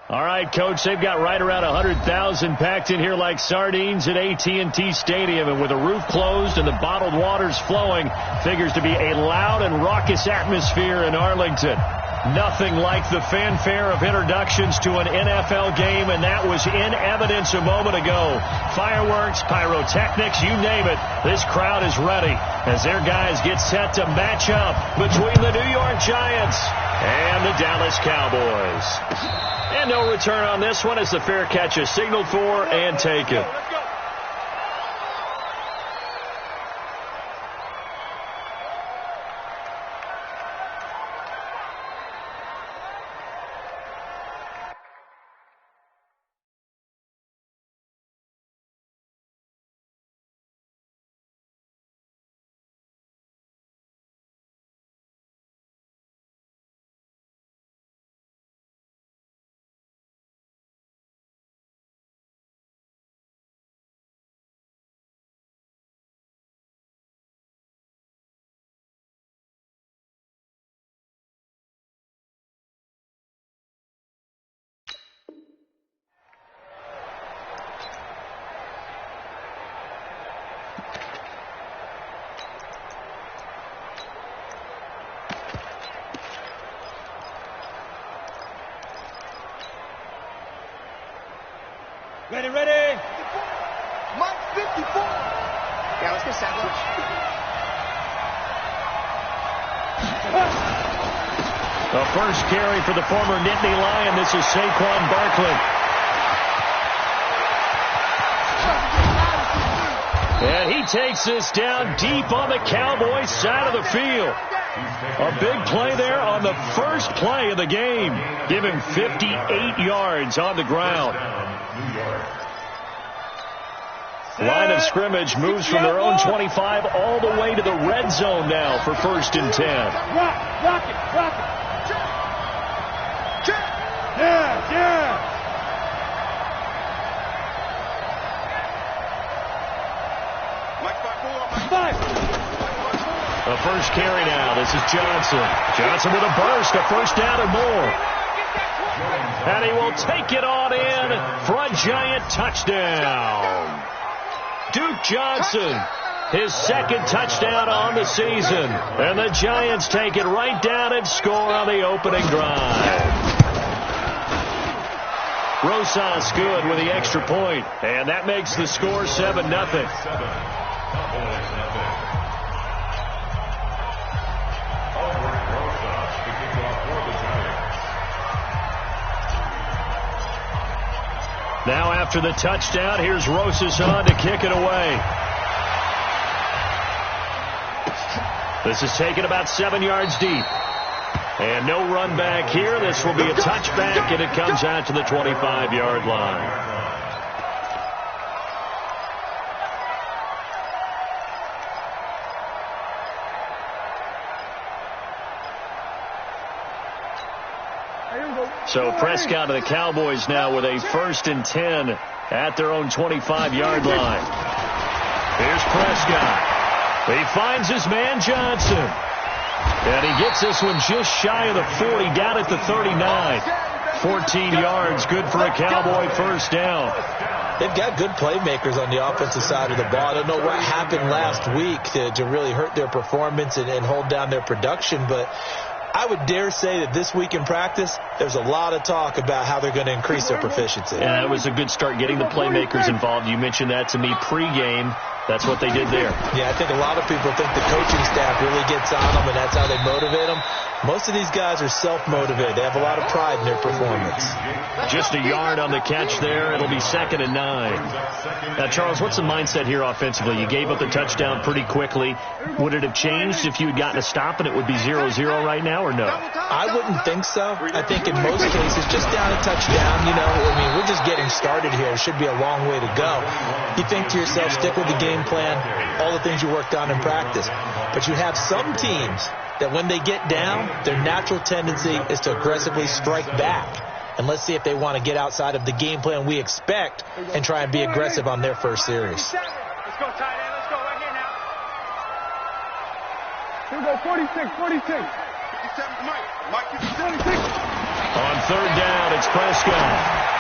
All right, Coach, they've got right around 100,000 packed in here like sardines at AT&T Stadium. And with the roof closed and the bottled waters flowing, figures to be a loud and raucous atmosphere in Arlington. Nothing like the fanfare of introductions to an NFL game, and that was in evidence a moment ago. Fireworks, pyrotechnics, you name it. This crowd is ready as their guys get set to match up between the New York Giants and the Dallas Cowboys. And no return on this one as the fair catch is signaled for and taken. Ready, ready. Mike 54. Yeah, let's go sandwich. The first carry for the former Nittany Lion. This is Saquon Barkley. And he takes this down deep on the Cowboys side of the field. A big play there on the first play of the game. Give him 58 yards on the ground. Line of scrimmage moves from their own 25 all the way to the red zone now for 1st and 10. Rock it. Yeah. Mike 5. The first carry now. This is Johnson. Johnson with a burst, a first down and more. And he will take it on in for a Giant touchdown. Duke Johnson, his second touchdown on the season. And the Giants take it right down and score on the opening drive. Rosas good with the extra point. And that makes the score 7-0. Now after the touchdown, here's Rosas on to kick it away. This is taken about 7 yards deep. And no run back here. This will be a touchback, and it comes out to the 25-yard line. So Prescott and the Cowboys now with a 1st and 10 at their own 25-yard line. Here's Prescott. He finds his man Johnson. And he gets this one just shy of the 40, down at the 39. 14 yards, good for a Cowboy first down. They've got good playmakers on the offensive side of the ball. I don't know what happened last week to really hurt their performance and hold down their production, but I would dare say that this week in practice, there's a lot of talk about how they're going to increase their proficiency. And it was a good start getting the playmakers involved. You mentioned that to me pregame. That's what they did there. Yeah, I think a lot of people think the coaching staff really gets on them, and that's how they motivate them. Most of these guys are self-motivated. They have a lot of pride in their performance. Just a yard on the catch there. It'll be 2nd and 9. Now, Charles, what's the mindset here offensively? You gave up the touchdown pretty quickly. Would it have changed if you had gotten a stop and it would be 0-0 right now, or no? I wouldn't think so. I think in most cases, just down a touchdown, we're just getting started here. It should be a long way to go. You think to yourself, stick with the game plan, all the things you worked on in practice. But you have some teams that when they get down, their natural tendency is to aggressively strike back. And let's see if they want to get outside of the game plan we expect and try and be aggressive on their first series. Let's go, tight end. Let's go right here now. Here we go, 46. 57, Mike 56. On third down, it's Prescott.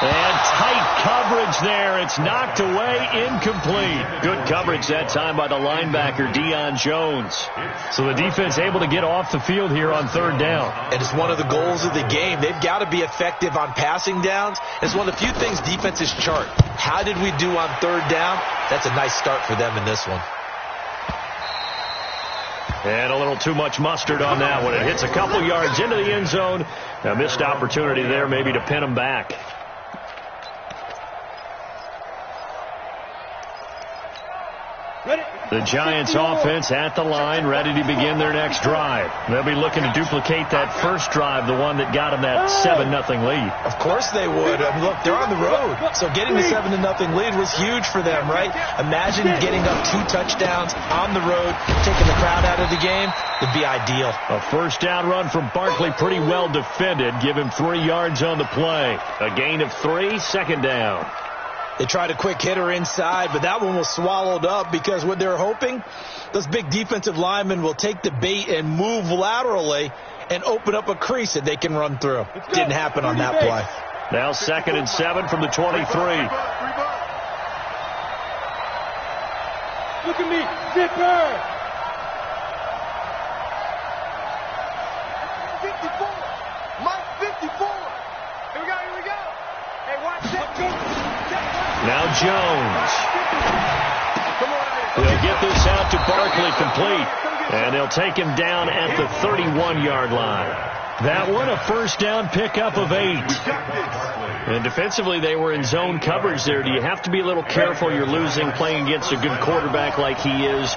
And tight coverage there. It's knocked away, incomplete. Good coverage that time by the linebacker, Deion Jones. So the defense able to get off the field here on third down. And it's one of the goals of the game. They've got to be effective on passing downs. It's one of the few things defenses chart. How did we do on third down? That's a nice start for them in this one. And a little too much mustard on that one. It hits a couple yards into the end zone. A missed opportunity there maybe to pin them back. The Giants offense at the line, ready to begin their next drive. They'll be looking to duplicate that first drive, the one that got them that 7-0 lead. Of course they would. I mean, look, they're on the road. So getting the 7-0 lead was huge for them, right? Imagine getting up 2 touchdowns on the road, taking the crowd out of the game. Would be ideal. A first down run from Barkley, pretty well defended. Give him 3 yards on the play. A gain of 3, second down. They tried a quick hitter inside, but that one was swallowed up because what they're hoping, those big defensive linemen will take the bait and move laterally and open up a crease that they can run through. Didn't happen on that play. Now 2nd and 7 from the 23. Look at me, zipper. 54. Mike 54. Here we go. Hey, watch that. Now Jones. They'll get this out to Barkley complete. And they'll take him down at the 31-yard line. That one a first down pickup of 8. And defensively they were in zone coverage there. Do you have to be a little careful you're losing playing against a good quarterback like he is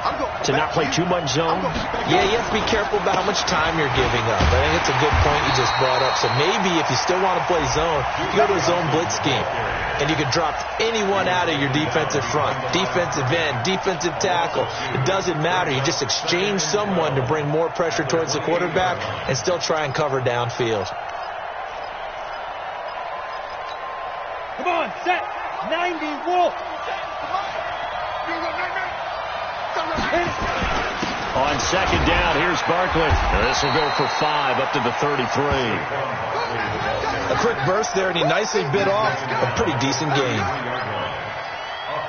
to not play too much zone? Yeah, you have to be careful about how much time you're giving up. I think it's a good point you just brought up. So maybe if you still want to play zone, you go to a zone blitz scheme. And you can drop anyone out of your defensive front, defensive end, defensive tackle. It doesn't matter. You just exchange someone to bring more pressure towards the quarterback and still try and cover downfield. Come on, set. 90, Wolf. On second down, here's Barkley. This will go for 5 up to the 33. A quick burst there, and he nicely bit off a pretty decent gain. A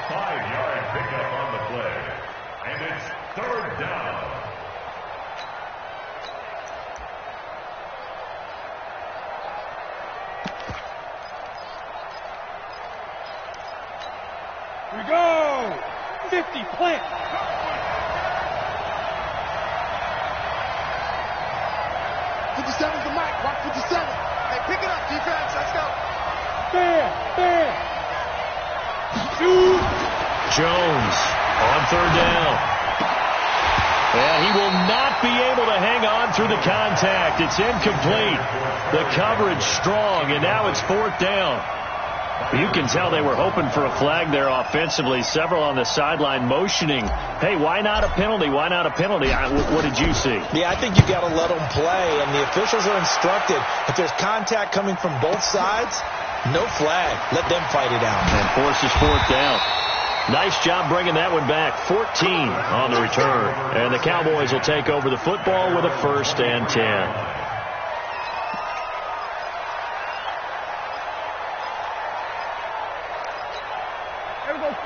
5-yard pickup on the play. And it's third down. Here we go. 50, plant. The Mike, Mark 57. Hey, pick it up, defense. Let's go. Bam. Shoot. Jones on third down. And he will not be able to hang on through the contact. It's incomplete. The coverage strong, and now it's 4th down. You can tell they were hoping for a flag there offensively. Several on the sideline motioning, hey, why not a penalty? Why not a penalty? What did you see? Yeah, I think you got to let them play, and the officials are instructed. If there's contact coming from both sides, no flag. Let them fight it out. And forces 4th down. Nice job bringing that one back. 14 on the return. And the Cowboys will take over the football with a 1st and 10.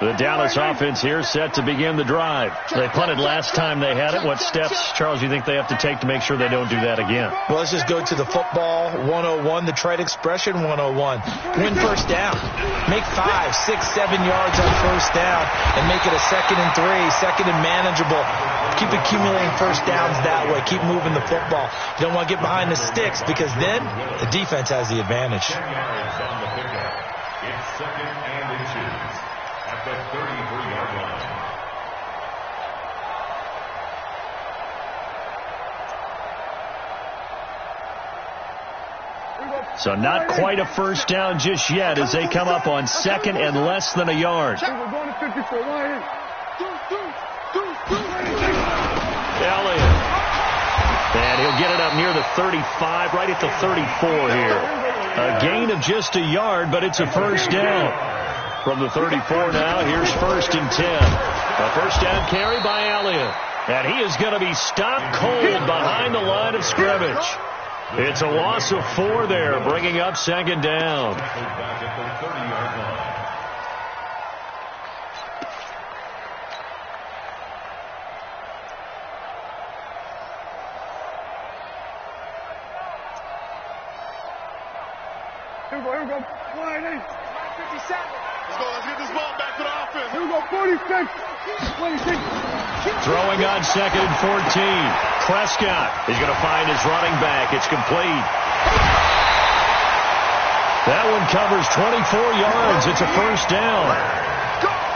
The Dallas offense here set to begin the drive. They punted last time they had it. What steps, Charles, do you think they have to take to make sure they don't do that again? Well, let's just go to the football 101, the trade expression 101. Win first down. Make 5, 6, 7 yards on first down and make it a 2nd and 3, 2nd and manageable. Keep accumulating first downs that way. Keep moving the football. You don't want to get behind the sticks because then the defense has the advantage. It's 2nd and 2. At the 33-yard line. So not quite a first down just yet as they come up on 2nd and less than a yard. Elliott. And he'll get it up near the 35, right at the 34 here. A gain of just a yard, but it's a first down. From the 34 now, here's 1st and 10. A first down carry by Elliott. And he is going to be stopped cold behind the line of scrimmage. It's a loss of 4 there, bringing up second down. Back at the 30-yard line. Here we go. Line 8. 57. Let's get this ball back to the offense. Here we go. 46. 26. Throwing on second and 14. Prescott is going to find his running back. It's complete. That one covers 24 yards. It's a first down.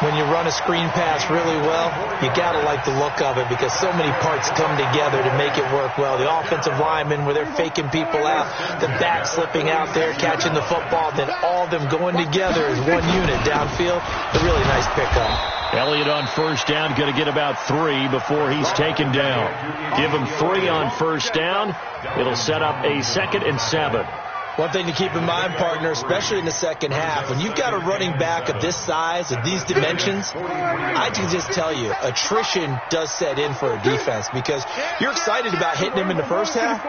When you run a screen pass really well, you got to like the look of it because so many parts come together to make it work well. The offensive linemen, where they're faking people out, the back slipping out there, catching the football, then all of them going together as one unit downfield. A really nice pickup. Elliott on first down, going to get about 3 before he's taken down. Give him 3 on first down. It'll set up a 2nd and 7. One thing to keep in mind, partner, especially in the second half, when you've got a running back of this size, of these dimensions, I can just tell you, attrition does set in for a defense because you're excited about hitting him in the first half,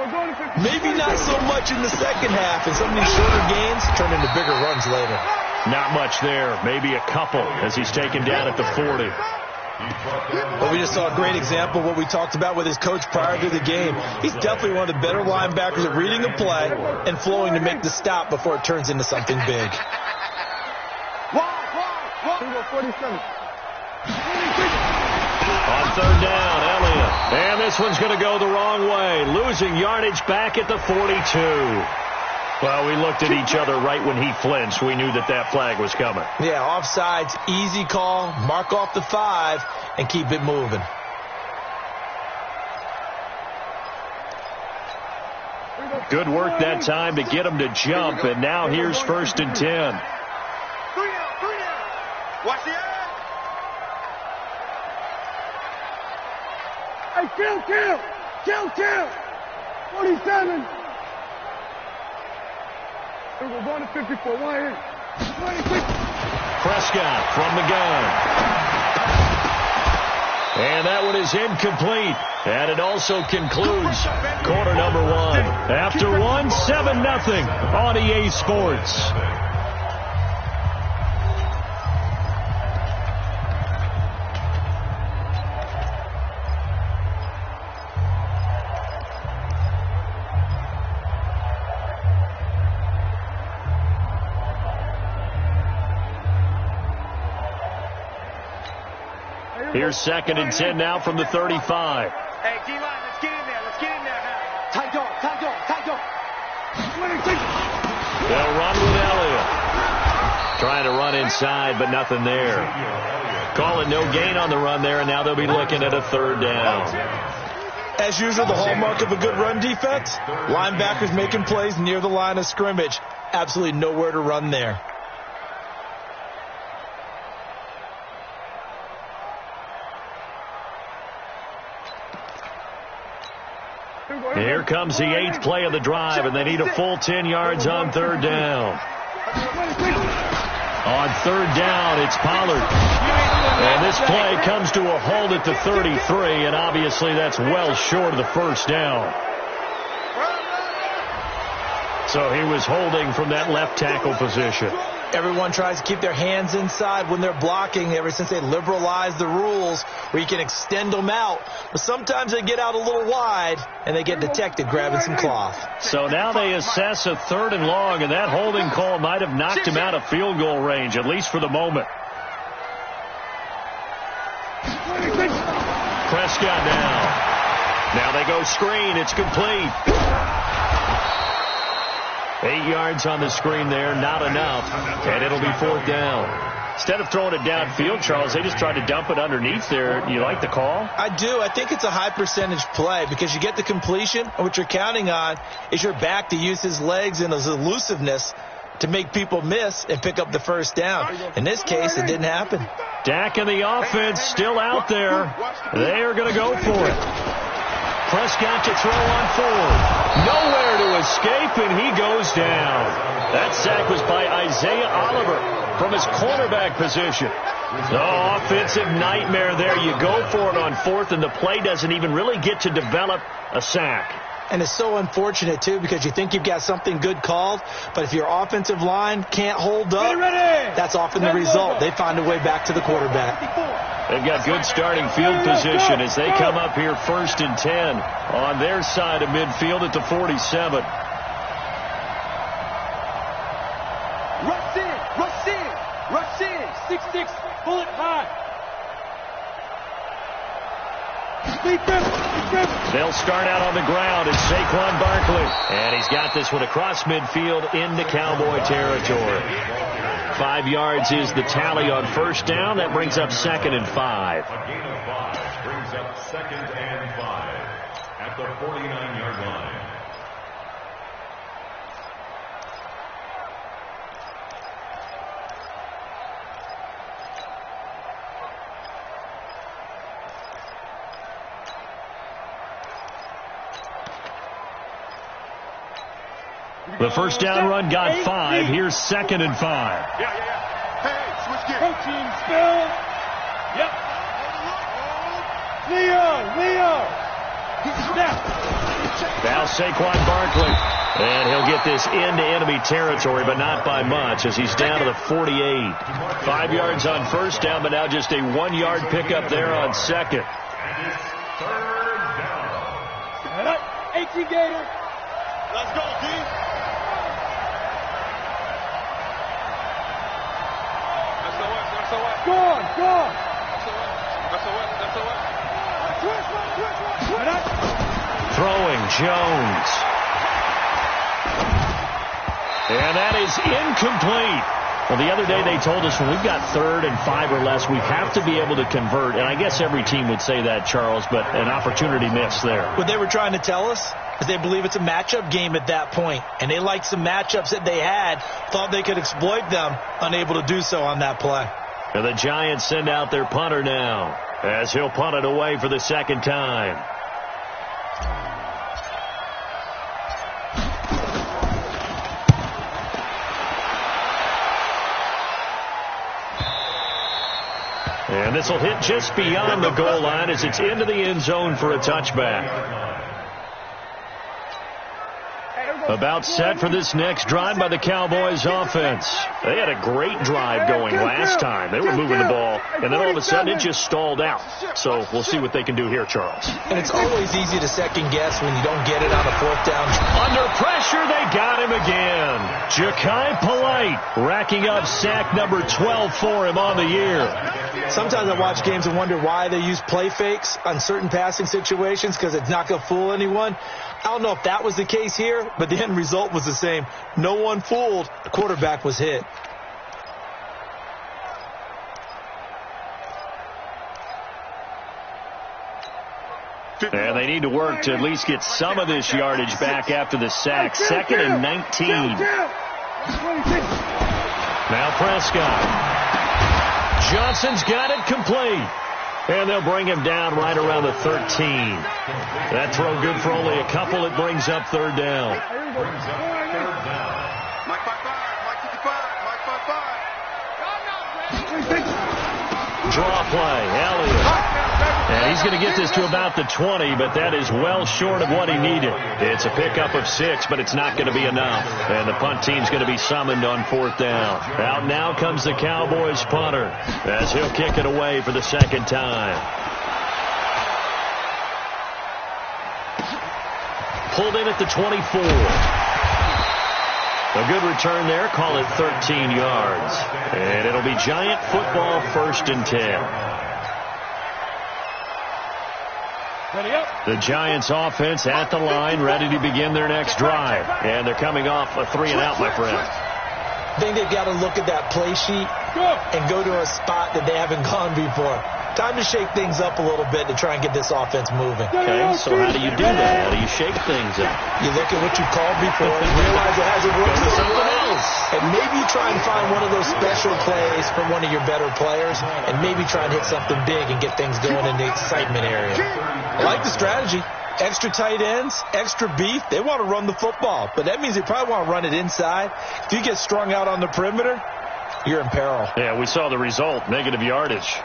maybe not so much in the second half, and some of these shorter gains turn into bigger runs later. Not much there, maybe a couple as he's taken down at the 40. But we just saw a great example of what we talked about with his coach prior to the game. He's definitely one of the better linebackers at reading a play and flowing to make the stop before it turns into something big. Here we go. 47. On third down, Elliott. And this one's going to go the wrong way. Losing yardage back at the 42. Well, we looked at each other right when he flinched. We knew that that flag was coming. Yeah, offsides, easy call, mark off the 5, and keep it moving. Good work that time to get him to jump, and now here's 1st and 10. 3 down. Watch the eye. Hey, kill. 47. Here we go. Going to 54. Line 8. 26. Prescott from the gun. And that one is incomplete. And it also concludes quarter number 1. After 1, 7-0 on EA Sports. Here's 2nd and 10 now from the 35. Hey, D-line, let's get in there. Now. Tight dog. 26. They'll run with Elliott. Trying to run inside, but nothing there. Calling no gain on the run there, and now they'll be looking at a 3rd down. As usual, the hallmark of a good run defense, linebackers making plays near the line of scrimmage. Absolutely nowhere to run there. Here comes the 8th play of the drive, and they need a full 10 yards on 3rd down. On 3rd down, it's Pollard. And this play comes to a halt at the 33, and obviously that's well short of the first down. So he was holding from that left tackle position. Everyone tries to keep their hands inside when they're blocking ever since they liberalized the rules where you can extend them out. But sometimes they get out a little wide and they get detected grabbing some cloth. So now they assess a 3rd and long, and that holding call might have knocked him out of field goal range, at least for the moment. Prescott now. Now they go screen. It's complete. 8 yards on the screen there, not enough, and it'll be 4th down. Instead of throwing it downfield, Charles, they just tried to dump it underneath there. You like the call? I do. I think it's a high percentage play because you get the completion, and what you're counting on is your back to use his legs and his elusiveness to make people miss and pick up the first down. In this case, it didn't happen. Dak and the offense still out there. They are going to go for it. Prescott to throw on 4th. Nowhere to escape, and he goes down. That sack was by Isaiah Oliver from his cornerback position. The offensive nightmare there. You go for it on 4th, and the play doesn't even really get to develop a sack. And it's so unfortunate, too, because you think you've got something good called, but if your offensive line can't hold up, that's often the result. They find a way back to the quarterback. They've got good starting field position as they come up here 1st and 10 on their side of midfield at the 47. Rush in, rush in, rush in. 6-6, bullet high. They'll start out on the ground. It's Saquon Barkley. And he's got this one across midfield into Cowboy territory. 5 yards is the tally on 1st down. That brings up 2nd and 5. A gain of 5 brings up 2nd and 5 at the 49-yard line. The 1st down run got 5. Here's 2nd and 5. Yeah. Hey, switch gears. Coaching spell. Yep. Leo. Snap. Now Saquon Barkley. And he'll get this into enemy territory, but not by much as he's down to the 48. 5 yards on 1st down, but now just a 1-yard pickup there on 2nd. And it's 3rd down. 18 Gator. Let's go, D. Go on. Throwing Jones. And that is incomplete. Well, the other day they told us when we've got 3rd and 5 or less, we have to be able to convert. And I guess every team would say that, Charles, but an opportunity missed there. What they were trying to tell us is they believe it's a matchup game at that point. And they liked some matchups that they had, thought they could exploit them, unable to do so on that play. And the Giants send out their punter now as he'll punt it away for the 2nd time. And this will hit just beyond the goal line as it's into the end zone for a touchback. About set for this next drive by the Cowboys offense. They had a great drive going last time. They were moving the ball, and then all of a sudden it just stalled out. So we'll see what they can do here, Charles. And it's always easy to second guess when you don't get it on a 4th down. Under pressure, they got him again. Ja'Kai Polite racking up sack number 12 for him on the year. Sometimes I watch games and wonder why they use play fakes on certain passing situations because it's not going to fool anyone. I don't know if that was the case here, but the end result was the same. No one fooled. The quarterback was hit. And they need to work to at least get some of this yardage back after the sack. 2nd and 19. Now Prescott. Johnson's got it complete. And they'll bring him down right around the 13. That throw good for only a couple. It brings up 3rd down. Mike 55, Mike 55, Mike 55. Draw play. Elliott. And he's going to get this to about the 20, but that is well short of what he needed. It's a pickup of 6, but it's not going to be enough. And the punt team's going to be summoned on 4th down. Out now comes the Cowboys punter as he'll kick it away for the 2nd time. Pulled in at the 24. A good return there. Call it 13 yards. And it'll be Giant football 1st and 10. The Giants offense at the line, ready to begin their next drive. And they're coming off a 3 and out, my friend. I think they've got to look at that play sheet and go to a spot that they haven't gone before. Time to shake things up a little bit to try and get this offense moving. Okay, so how do you do that? How do you shake things up? You look at what you called before and realize it hasn't worked for someone else. And maybe you try and find one of those special plays from one of your better players and maybe try and hit something big and get things going in the excitement area. I like the strategy. Extra tight ends, extra beef. They want to run the football, but that means they probably want to run it inside. If you get strung out on the perimeter, you're in peril. Yeah, we saw the result, negative yardage.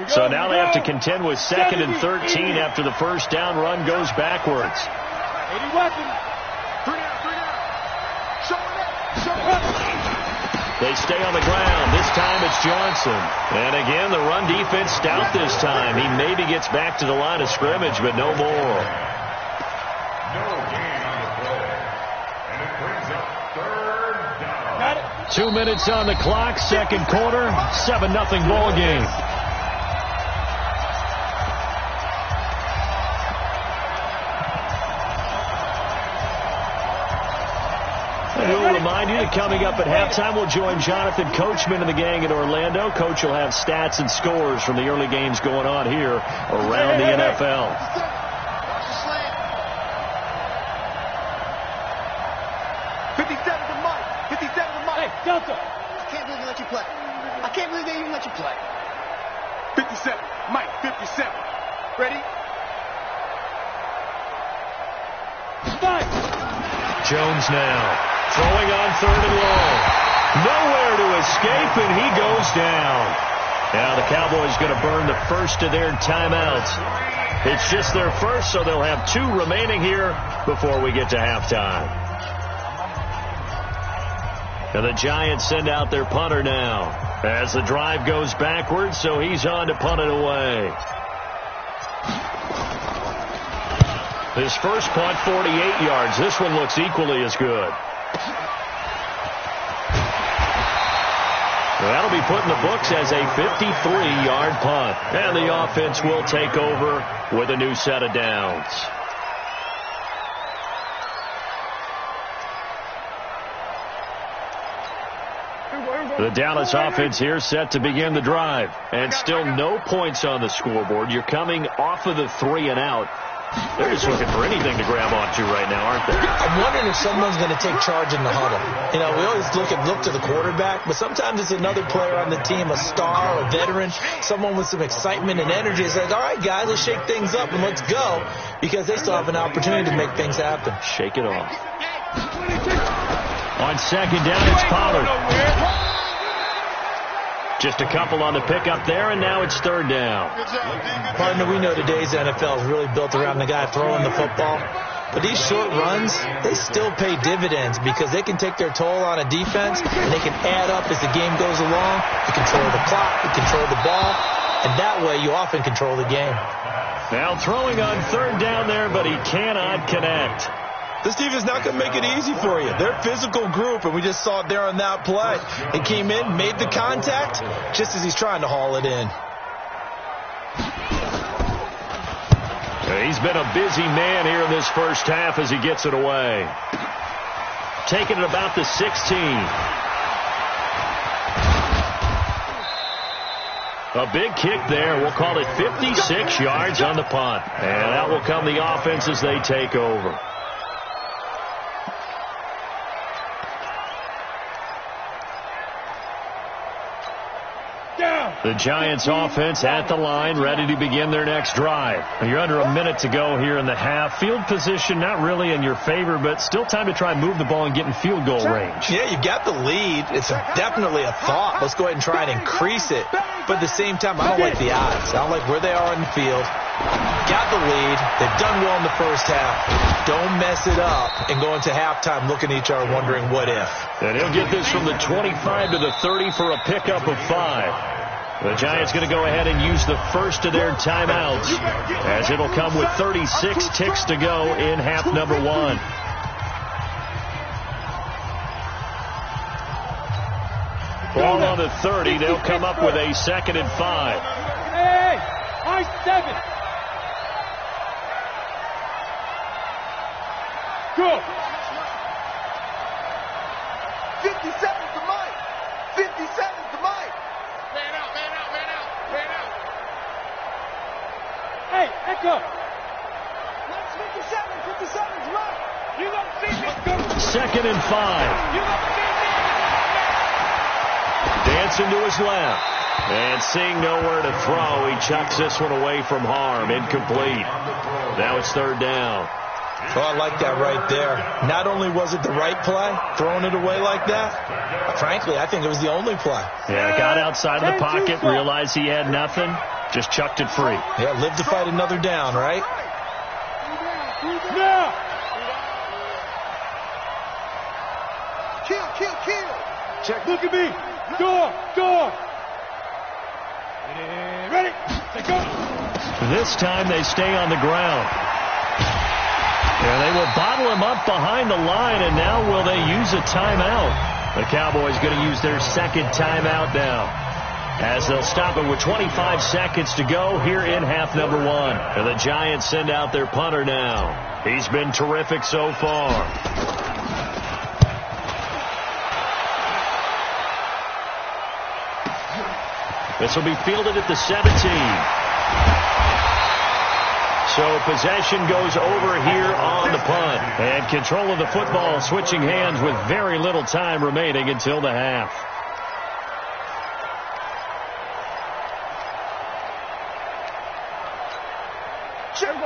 So now they have to contend with 2nd and 13 after the first down run goes backwards. 80 weapons. 3 down. Show it up. They stay on the ground. This time it's Johnson. And again, the run defense stout this time. He maybe gets back to the line of scrimmage, but no more. No gain on the play. And it brings up 3rd down. Got it. 2 minutes on the clock, second quarter, 7-0 ball game. We'll remind you that coming up at halftime, we'll join Jonathan Coachman and the gang in Orlando. Coach will have stats and scores from the early games going on here around the NFL. Watch the slant. 57 to Mike. 57 to Mike. Hey, Delta. I can't believe they let you play. I can't believe they even let you play. 57. Mike, 57. Ready? Five. Jones now. Throwing on 3rd and long. Nowhere to escape, and he goes down. Now the Cowboys going to burn the first of their timeouts. It's just their first, so they'll have 2 remaining here before we get to halftime. And the Giants send out their punter now as the drive goes backwards, so he's on to punt it away. His first punt, 48 yards. This one looks equally as good. That'll be put in the books as a 53-yard punt. And the offense will take over with a new set of downs. The Dallas offense here set to begin the drive. And still no points on the scoreboard. You're coming off of the 3 and out. They're just looking for anything to grab onto right now, aren't they? I'm wondering if someone's going to take charge in the huddle. You know, we always look to the quarterback, but sometimes it's another player on the team, a star, a veteran, someone with some excitement and energy. It's like, all right, guys, let's shake things up and let's go, because they still have an opportunity to make things happen. Shake it off. On 2nd down, it's Pollard. Just a couple on the pickup there, and now it's 3rd down. Partner, we know today's NFL is really built around the guy throwing the football. But these short runs, they still pay dividends because they can take their toll on a defense, and they can add up as the game goes along. You control the clock, you control the ball, and that way you often control the game. Now throwing on 3rd down there, but he cannot connect. This defense is not going to make it easy for you. They're a physical group, and we just saw it there on that play. He came in, made the contact, just as he's trying to haul it in. He's been a busy man here in this first half as he gets it away. Taking it about the 16. A big kick there. We'll call it 56 yards on the punt. And that will come the offense as they take over. The Giants offense at the line, ready to begin their next drive. You're under a minute to go here in the half. Field position not really in your favor, but still time to try and move the ball and get in field goal range. Yeah, you got the lead. It's definitely a thought. Let's go ahead and try and increase it. But at the same time, I don't like the odds. I don't like where they are in the field. Got the lead. They've done well in the first half. Don't mess it up and go into halftime looking at each other wondering what if. And he'll get this from the 25 to the 30 for a pickup of 5. The Giants going to go ahead and use the first of their timeouts, as it'll come with 36 ticks to go in half number 1. Ball on the 30. They'll come up with a 2nd and 5. Hey, I-7. Go. 57 to Mike. 57 to Mike. Man out. Hey, Echo. That's 57 to Mike. You don't see me. Go. 2nd and 5. You don't see me. Dancing to his left. And seeing nowhere to throw, he chucks this one away from harm. Incomplete. Now it's 3rd down. Oh, I like that right there. Not only was it the right play, throwing it away like that, frankly, I think it was the only play. Yeah, got outside of the pocket, realized he had nothing, just chucked it free. Yeah, live to fight another down, right? Now. Kill. Check. Look at me. Door. Ready? Let's go. This time they stay on the ground. And they will bottle him up behind the line, and now will they use a timeout? The Cowboys going to use their second timeout now, as they'll stop it with 25 seconds to go here in half number 1. And the Giants send out their punter now. He's been terrific so far. This will be fielded at the 17. So possession goes over here on the punt. And control of the football switching hands with very little time remaining until the half.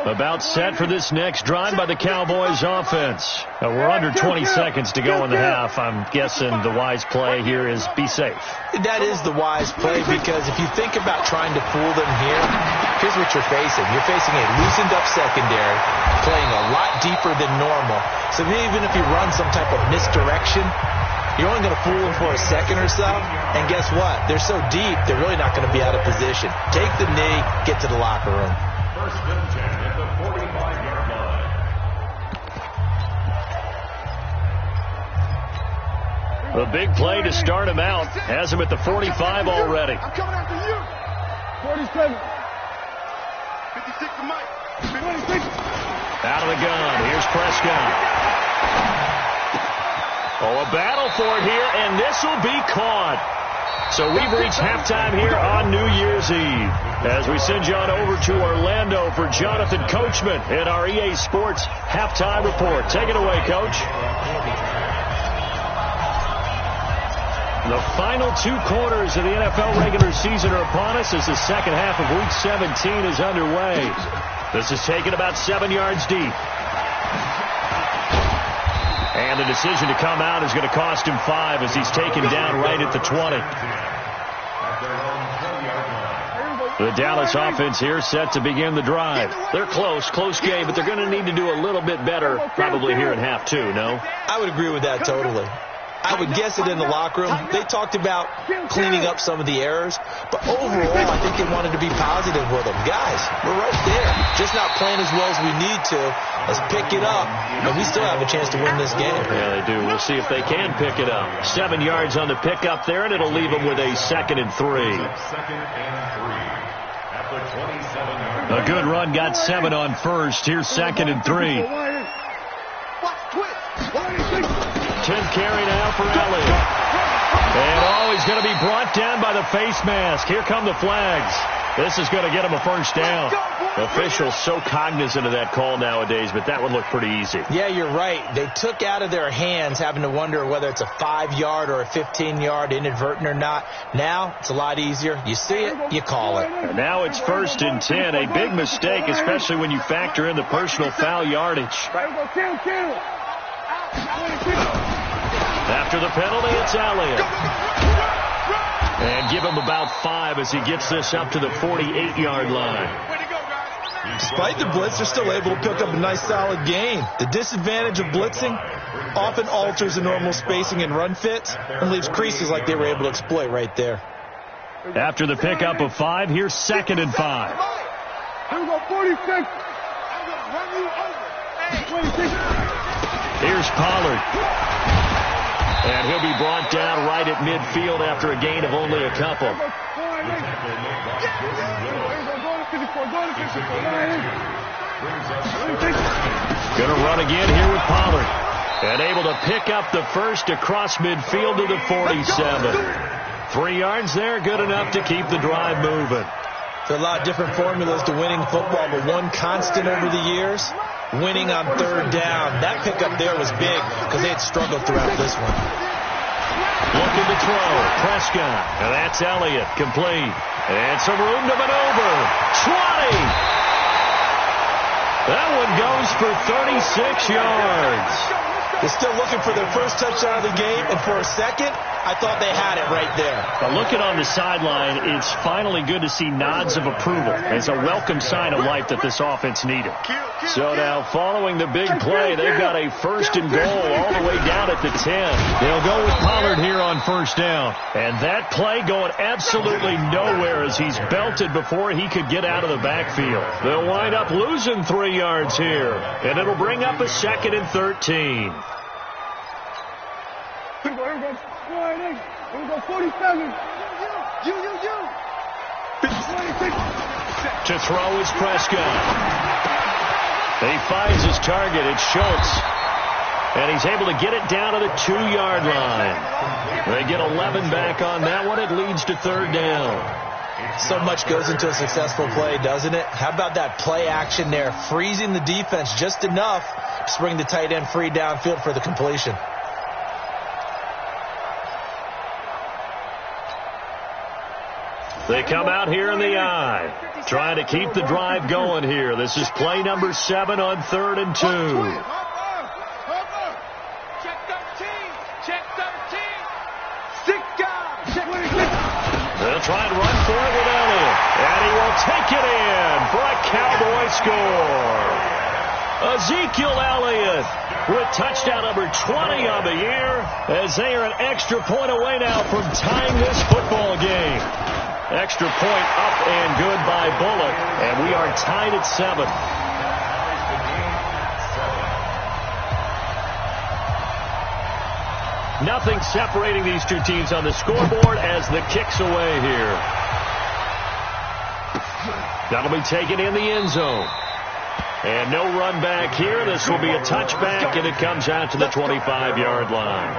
About set for this next drive by the Cowboys offense. We're under 20 seconds to go in the half. I'm guessing the wise play here is be safe. That is the wise play, because if you think about trying to fool them here, here's what you're facing. You're facing a loosened up secondary, playing a lot deeper than normal. So even if you run some type of misdirection, you're only going to fool them for a second or so. And guess what? They're so deep, they're really not going to be out of position. Take the knee, get to the locker room. First and 10 at the 45-yard line. The big play to start him out has him at the 45 already. I'm coming after you. 47. 56 to Mike. 26. Out of the gun. Here's Prescott. Oh, a battle for it here, and this will be caught. So we've reached halftime here on New Year's Eve, as we send you on over to Orlando for Jonathan Coachman in our EA Sports Halftime Report. Take it away, Coach. The final 2 quarters of the NFL regular season are upon us as the second half of Week 17 is underway. This is taken about 7 yards deep. And the decision to come out is going to cost him 5 as he's taken down right at the 20. The Dallas offense here set to begin the drive. They're close game, but they're going to need to do a little bit better probably here in half 2, no? I would agree with that totally. I would guess it in the locker room. They talked about cleaning up some of the errors, but overall, I think they wanted to be positive with them. Guys, we're right there. Just not playing as well as we need to. Let's pick it up, and we still have a chance to win this game. Yeah, they do. We'll see if they can pick it up. 7 yards on the pickup there, and it'll leave them with a 2nd and 3. Second and 3 at the 27-yard line. A good run got 7 on first. Here's 2nd and 3. Watch twist. 10th carry now for Elliott. And he's going to be brought down by the face mask. Here come the flags. This is going to get him a first down. Officials so cognizant of that call nowadays, but that would look pretty easy. Yeah, you're right. They took out of their hands having to wonder whether it's a 5-yard or a 15-yard, inadvertent or not. Now it's a lot easier. You see it, you call it. And now it's 1st and 10. A big mistake, especially when you factor in the personal foul yardage. After the penalty, it's Elliott. And give him about 5 as he gets this up to the 48-yard line. Despite the blitz, they're still able to pick up a nice solid gain. The disadvantage of blitzing often alters the normal spacing and run fits and leaves creases like they were able to exploit right there. After the pickup of 5, here's 2nd and 5. I'm going 46. Here's Pollard. And he'll be brought down right at midfield after a gain of only a couple. Going to run again here with Pollard. And able to pick up the first across midfield to the 47. 3 yards there, good enough to keep the drive moving. There's a lot of different formulas to winning football, but one constant over the years, winning on 3rd down. That pickup there was big because they had struggled throughout this one. Looking to throw. Prescott. And that's Elliott. Complete. And some room to maneuver. 20. That one goes for 36 yards. They're still looking for their first touchdown of the game, and for a second, I thought they had it right there. But looking on the sideline, it's finally good to see nods of approval. It's a welcome sign of life that this offense needed. So now, following the big play, they've got a 1st and goal all the way down at the 10. They'll go with Pollard here on 1st down. And that play going absolutely nowhere as he's belted before he could get out of the backfield. They'll wind up losing 3 yards here, and it'll bring up a 2nd and 13. Here we go, 47. You. 26. To throw is Prescott. He finds his target. It's Schultz. And he's able to get it down to the 2-yard line. They get 11 back on that one. It leads to 3rd down. So much goes into a successful play, doesn't it? How about that play action there, freezing the defense just enough to bring the tight end free downfield for the completion. They come out here in the eye, trying to keep the drive going here. This is play number 7 on 3rd and 2. Check 13. Check 13. 6 guys. Check 26. They'll try and run for it with Elliott. And he will take it in for a Cowboy score. Ezekiel Elliott with touchdown number 20 on the year, as they are an extra point away now from tying this football game. Extra point up and good by Bullock, and we are tied at 7. Nothing separating these two teams on the scoreboard as the kick's away here. That'll be taken in the end zone. And no run back here. This will be a touchback, and it comes out to the 25-yard line.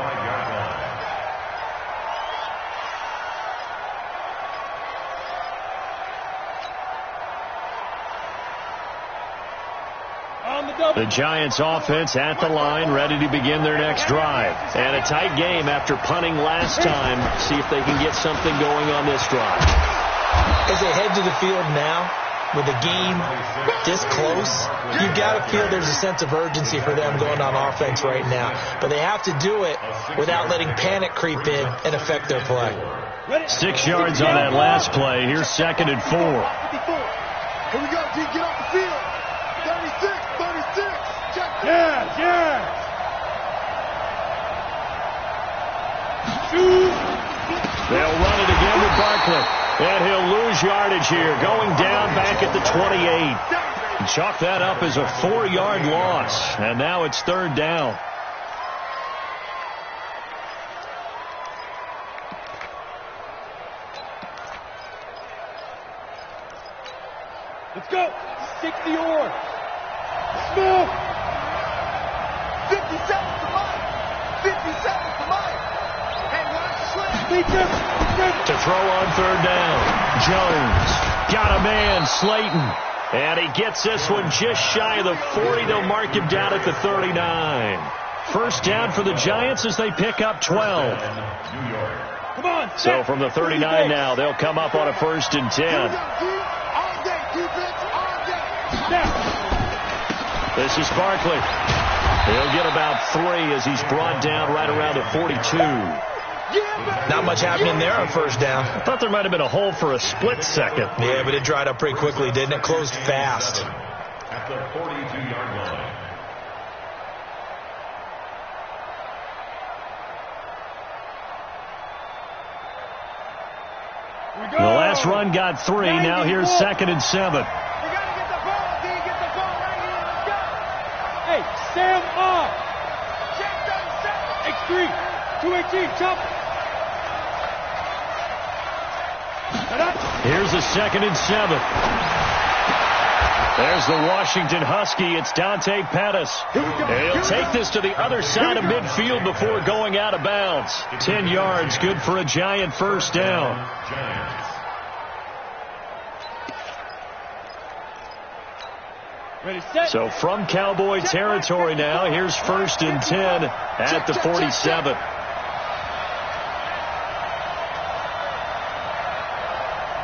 The Giants offense at the line, ready to begin their next drive. And a tight game after punting last time. See if they can get something going on this drive. As they head to the field now, with the game this close, you've got to feel there's a sense of urgency for them going on offense right now. But they have to do it without letting panic creep in and affect their play. 6 yards on that last play. Here's 2nd and 4. Here we go, D. Get off the field. 36. Check. Yeah. They'll run it again with Barkley. And he'll lose yardage here, going down back at the 28. Chalk that up as a 4-yard loss. And now it's 3rd down. Let's go. 60 or. Smith. 57 to Mike. 57 to Mike. Hey, watch the slip. To throw on 3rd down. Jones got a man, Slayton. And he gets this one just shy of the 40. They'll mark him down at the 39. First down for the Giants as they pick up 12. Come on. So from the 39 now, they'll come up on a 1st and 10. All day, defense, all day. This is Barkley. He'll get about 3 as he's brought down right around the 42. Not much happening there on 1st down. I thought there might have been a hole for a split second. Yeah, but it dried up pretty quickly, didn't it? Closed fast. At the 42-yard line. The last run got 3. Now here's 2nd and 7. We got to get the ball, D. Get the ball right here. Let's go. Hey, Sam off. Check 37. X3. 218. Chop. Here's a 2nd and 7. There's the Washington Husky. It's Dante Pettis. And he'll take this to the other side of midfield before going out of bounds. 10 yards, good for a Giant 1st down. Ready, set. So from Cowboy territory now, here's 1st and 10 at the 47.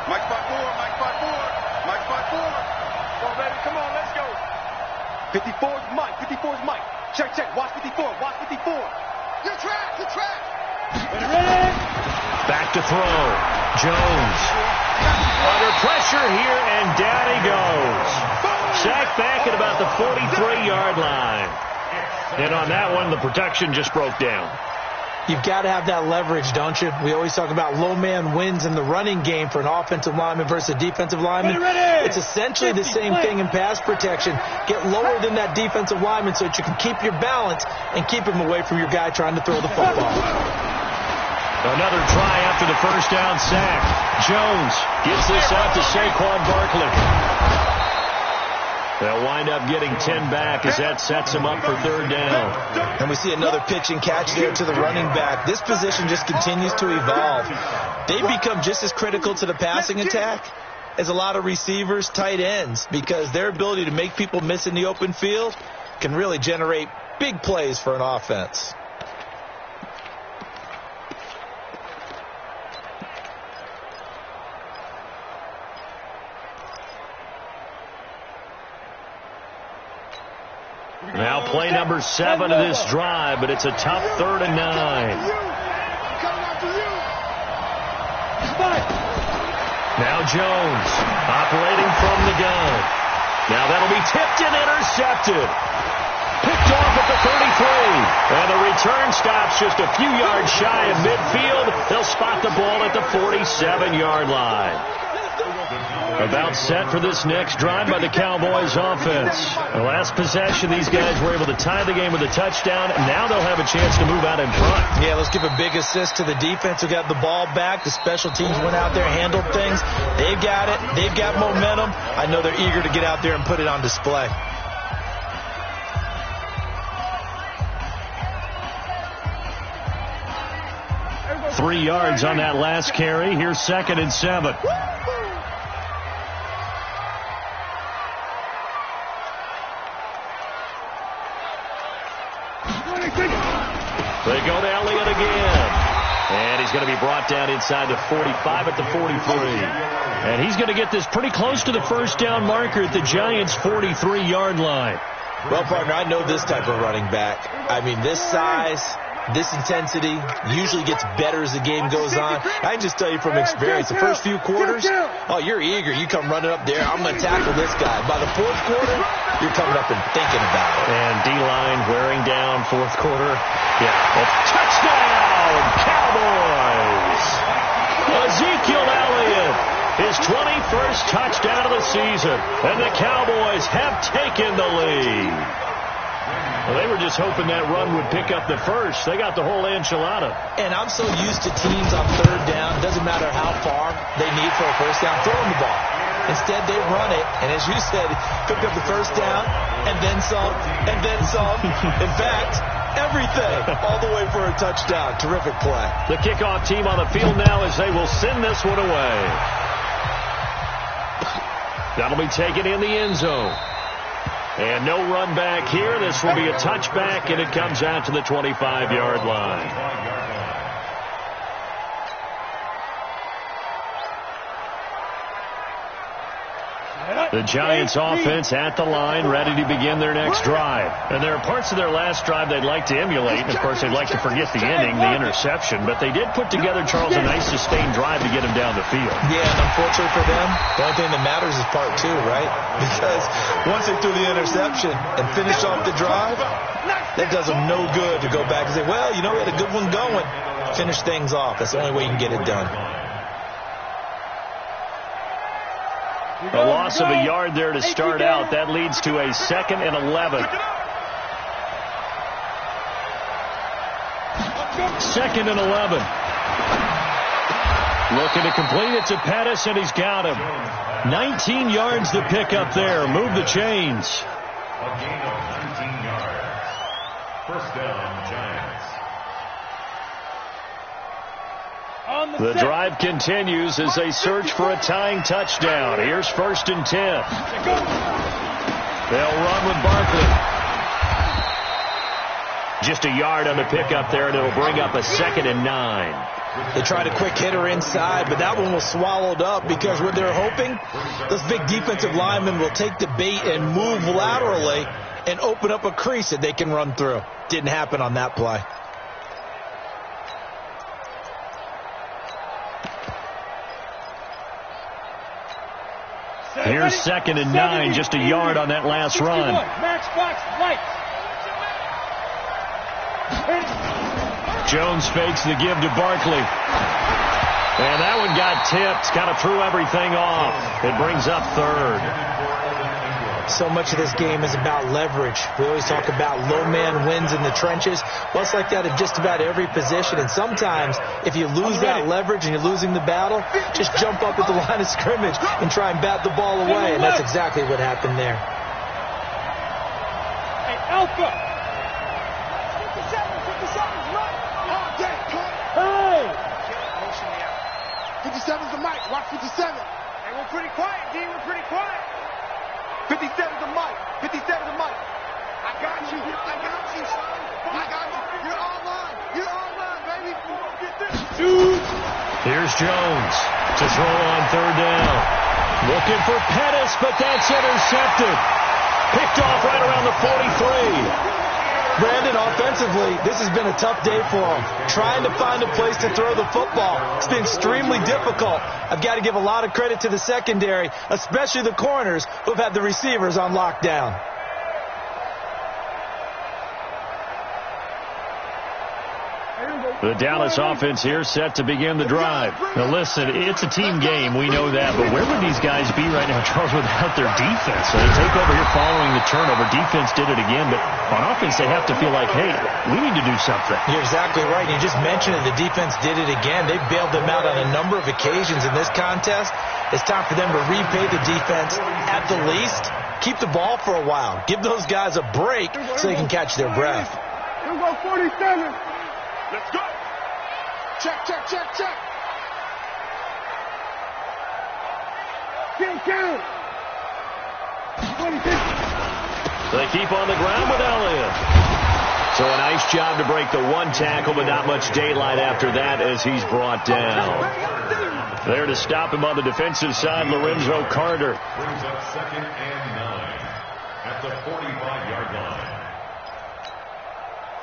Mike 5-4. Mike 5-4. Mike 5-4. Come on, baby. Come on, let's go. 54's Mike. 54's Mike. Check. Watch 54. Watch 54. You're trapped. You're trapped. Back to throw. Jones. Under pressure here, and down he goes. Sacked back at about the 43-yard line. And on that one, the protection just broke down. You've got to have that leverage, don't you? We always talk about low man wins in the running game for an offensive lineman versus a defensive lineman. It's essentially the same thing in pass protection. Get lower than that defensive lineman so that you can keep your balance and keep him away from your guy trying to throw the football. Another try after the first down sack. Jones gets this out to Saquon Barkley. They'll wind up getting 10 back as that sets him up for third down. And we see another pitch and catch there to the running back. This position just continues to evolve. They become just as critical to the passing attack as a lot of receivers, tight ends, because their ability to make people miss in the open field can really generate big plays for an offense. Now play number 7 of this drive, but it's a tough 3rd and 9. Now Jones operating from the gun. Now that'll be tipped and intercepted. Picked off at the 33. And the return stops just a few yards shy of midfield. They'll spot the ball at the 47-yard line. About set for this next drive by the Cowboys offense. The last possession, these guys were able to tie the game with a touchdown. Now they'll have a chance to move out in front. Yeah, let's give a big assist to the defense who got the ball back. The special teams went out there, handled things. They've got it. They've got momentum. I know they're eager to get out there and put it on display. Three yards on that last carry. Here's 2nd and 7. They go to Elliott again. And he's going to be brought down inside the 45 at the 43. And he's going to get this pretty close to the first down marker at the Giants' 43-yard line. Well, partner, I know this type of running back. I mean, this size, this intensity usually gets better as the game goes on. I can just tell you from experience, the first few quarters, oh, you're eager. You come running up there. I'm going to tackle this guy. By the 4th quarter, you're coming up and thinking about it. And D-line wearing down 4th quarter. Yeah. A touchdown, Cowboys! Ezekiel Elliott, his 21st touchdown of the season. And the Cowboys have taken the lead. Well, they were just hoping that run would pick up the first. They got the whole enchilada. And I'm so used to teams on 3rd down. Doesn't matter how far they need for a first down, throw them the ball. Instead, they run it. And as you said, picked up the first down, and then some, and then some. In fact, everything all the way for a touchdown. Terrific play. The kickoff team on the field now as they will send this one away. That'll be taken in the end zone. And no run back here. This will be a touchback, and it comes out to the 25-yard line. The Giants offense at the line, ready to begin their next drive. And there are parts of their last drive they'd like to emulate. And, of course, they'd like to forget the ending, the interception. But they did put together, Charles, a nice sustained drive to get him down the field. Yeah, and unfortunately for them, the only thing that matters is part 2, right? Because once they threw the interception and finished off the drive, that does them no good to go back and say, well, you know, we had a good one going. Finish things off. That's the only way you can get it done. A loss of a yard there to start out. That leads to a 2nd and 11. 2nd and 11. Looking to complete it to Pettis, and he's got him. 19 yards to pick up there. Move the chains. A gain of 19 yards. First down, Giants. The drive continues as they search for a tying touchdown. Here's 1st and 10. They'll run with Barkley. Just a yard on the pickup there, and it'll bring up a 2nd and 9. They tried a quick hitter inside, but that one was swallowed up because what they're hoping, those big defensive linemen will take the bait and move laterally and open up a crease that they can run through. Didn't happen on that play. Here's 2nd and 9, just a yard on that last run. Jones fakes the give to Barkley. And that one got tipped, kind of threw everything off. It brings up 3rd. So much of this game is about leverage. We always talk about low man wins in the trenches. Well, it's like that at just about every position. And sometimes, if you lose that leverage and you're losing the battle, just jump up at the line of scrimmage and try and bat the ball away. And that's exactly what happened there. Hey, Alpha! 57's right! Hey! 57's the mic. Watch 57. Hey, we're pretty quiet, D. We're pretty quiet. 57's the mic. 57's the mic. I got you. I got you, son. I got you. You're online. You're online, baby. Get this. Here's Jones to throw on 3rd down. Looking for Pettis, but that's intercepted. Picked off right around the 43. Brandon, offensively, this has been a tough day for him. Trying to find a place to throw the football. It's been extremely difficult. I've got to give a lot of credit to the secondary, especially the corners who've had the receivers on lockdown. The Dallas offense here set to begin the drive. Now listen, it's a team game, we know that, but where would these guys be right now, Charles, without their defense? So they take over here following the turnover. Defense did it again, but on offense they have to feel like, hey, we need to do something. You're exactly right. You just mentioned it. The defense did it again. They bailed them out on a number of occasions in this contest. It's time for them to repay the defense at the least. Keep the ball for a while. Give those guys a break so they can catch their breath. Here go 47. Let's go. Check. Count. 26. They keep on the ground with Elliott. So a nice job to break the 1 tackle, but not much daylight after that as he's brought down. There to stop him on the defensive side, Lorenzo Carter. Brings up 2nd and 9 at the 45-yard line.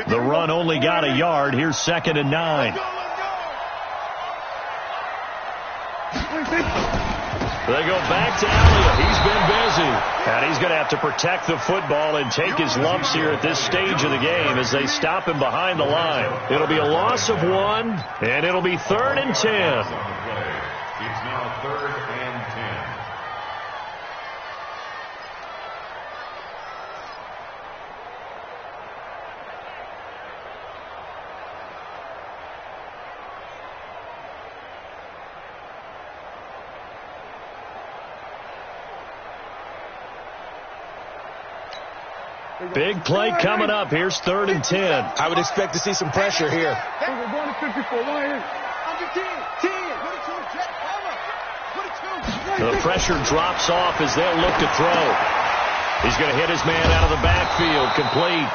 The run only got a yard. Here's 2nd and 9. They go back to Elliott. He's been busy. And he's going to have to protect the football and take his lumps here at this stage of the game as they stop him behind the line. It'll be a loss of 1, and it'll be 3rd and 10. It's now 3rd and 10. Big play coming up. Here's 3rd and 10. I would expect to see some pressure here. We're going to 54. Why here? Under 10. 10. 22. The pressure drops off as they'll look to throw. He's going to hit his man out of the backfield, complete.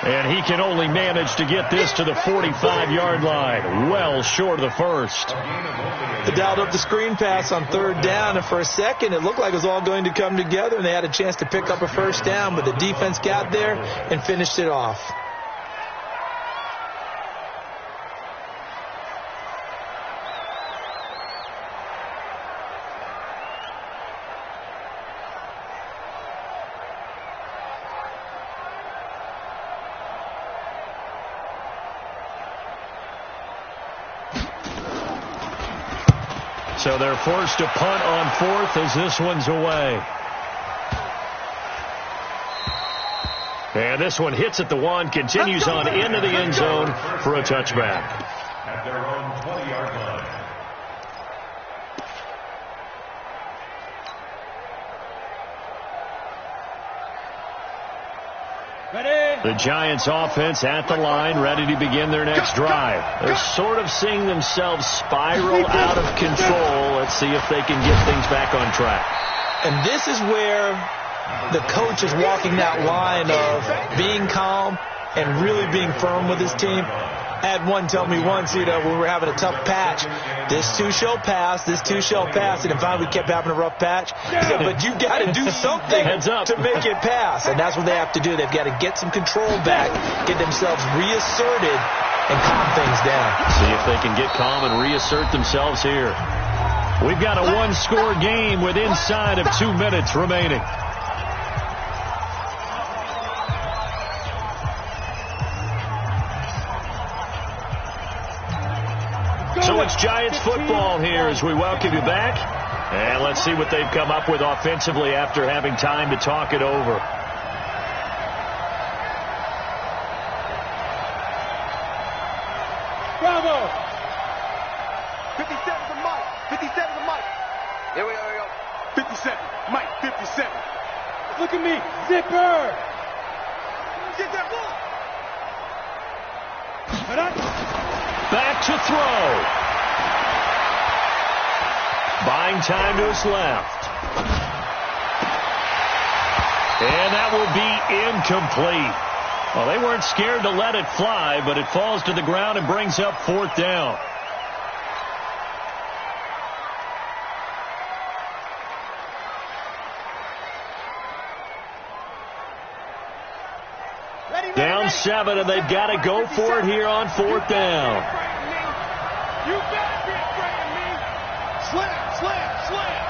And he can only manage to get this to the 45-yard line. Well short of the first. They dialed up the screen pass on 3rd down, and for a second it looked like it was all going to come together, and they had a chance to pick up a 1st down, but the defense got there and finished it off. So they're forced to punt on 4th as this one's away. And this one hits at the 1, continues on into the end zone for a touchback. At their own 20-yard line. The Giants offense at the line, ready to begin their next drive. They're sort of seeing themselves spiral out of control. Let's see if they can get things back on track. And this is where the coach is walking that line of being calm and really being firm with his team. Had one tell me once, when we were having a tough patch, this too shall pass, this too shall pass. And if finally we kept having a rough patch, he said, but you got to do something to make it pass. And that's what they have to do. They've got to get some control back, get themselves reasserted, and calm things down. See if they can get calm and reassert themselves here. We've got a one-score game with inside of 2 minutes remaining. So it's Giants football here as we welcome you back. And let's see what they've come up with offensively after having time to talk it over. Bravo! 57 to Mike. 57 to Mike. Here we go. 57. Mike, 57. Look at me. Zipper! Get that ball. Back to throw. Buying time to his left. And that will be incomplete. Well, they weren't scared to let it fly, but it falls to the ground and brings up 4th down. Down 7, and they've got to go for it here on 4th down. You better be afraid of me. Slam, slam, slam.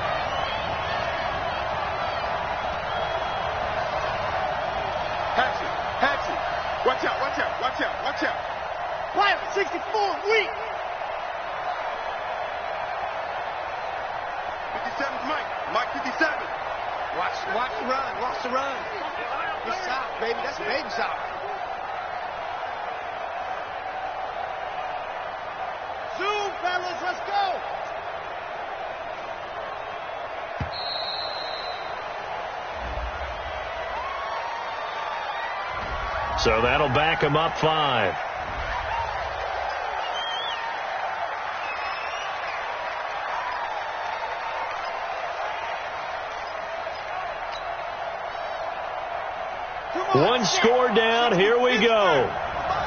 Hatchie. Watch out. Pilot 64, weak. 57's Mike. Mike, 57. Watch the run. It's south, baby. That's baby south. Zoom, fellas, let's go. So that'll back him up 5. One score down. Here we go.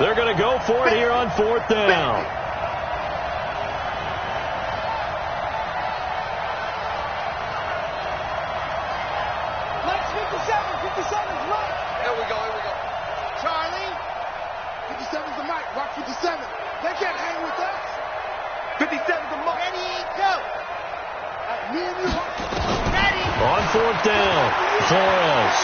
They're going to go for it here on 4th down. Mike's 57. 57's Mike. Here we go. Charlie. 57's the Mike. Watch 57. They can't hang with us. 57's the Mike. Ready, go. Me and you. Ready. On 4th down, Flores.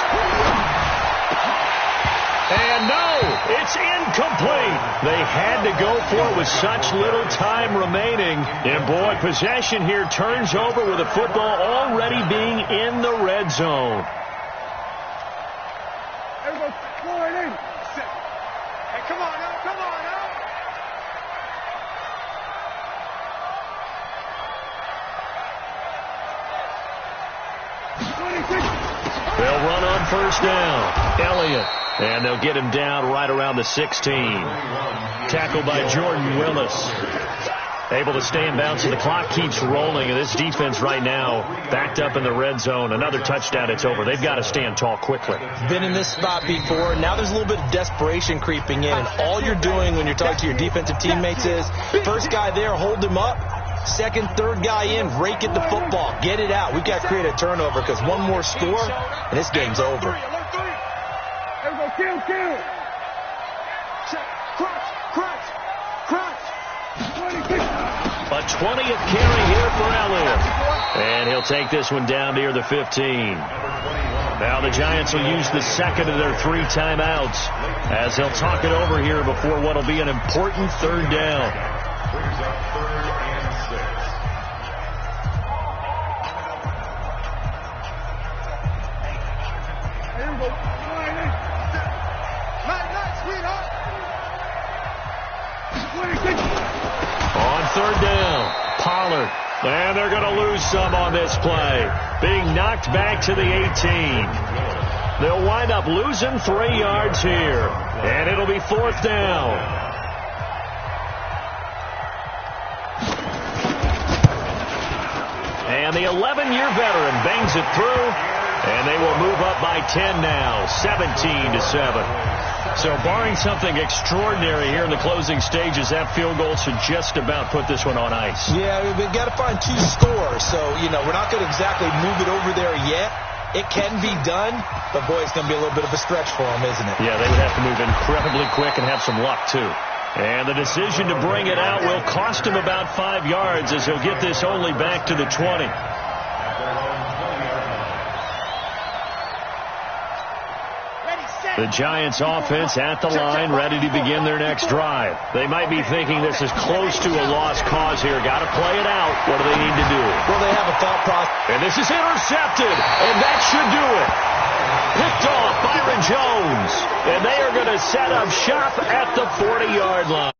And no, it's incomplete. They had to go for it with such little time remaining. And boy, possession here turns over with the football already being in the red zone. Everybody, slow it in. Hey, come on now. 26. They'll run on 1st down. Elliott. And they'll get him down right around the 16. Tackled by Jordan Willis. Able to stay in bounds, and the clock keeps rolling. And this defense right now backed up in the red zone. Another touchdown, it's over. They've got to stand tall quickly. Been in this spot before. Now there's a little bit of desperation creeping in. And all you're doing when you're talking to your defensive teammates is, first guy there, hold him up. Second, third guy in, rake at the football. Get it out. We've got to create a turnover because one more score, and this game's over. Kill. Crunch. 26. A 20th carry here for Elliott. And he'll take this one down near the 15. Now the Giants will use the second of their 3 timeouts as they'll talk it over here before what will be an important 3rd down. Brings up 3rd and 6. On 3rd down, Pollard. And they're going to lose some on this play. Being knocked back to the 18. They'll wind up losing 3 yards here. And it'll be 4th down. And the 11-year veteran bangs it through. And they will move up by 10 now, 17-7. So barring something extraordinary here in the closing stages, that field goal should just about put this one on ice. Yeah, we've got to find 2 scores. So, we're not going to exactly move it over there yet. It can be done, but, boy, it's going to be a little bit of a stretch for them, isn't it? Yeah, they would have to move incredibly quick and have some luck, too. And the decision to bring it out will cost him about 5 yards as he'll get this only back to the 20. The Giants offense at the line, ready to begin their next drive. They might be thinking this is close to a lost cause here. Got to play it out. What do they need to do? Well, they have a thought process. And this is intercepted, and that should do it. Picked off Byron Jones, and they are going to set up shop at the 40-yard line.